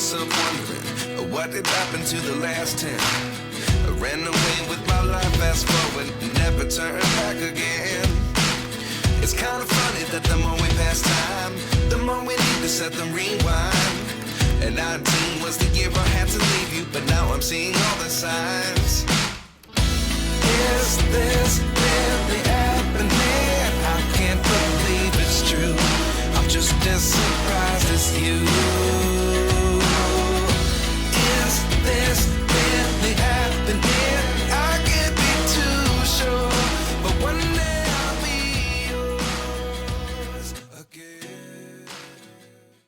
myself wondering, what did happen to the last 10? I ran away with my life, fast forward, never turn back again. It's kind of funny that the more we pass time, the more we need to set them rewind. And 19 was the year I had to leave you, but now I'm seeing all the signs. Is this really happening? I can't believe it's true. I'm just as surprised as you.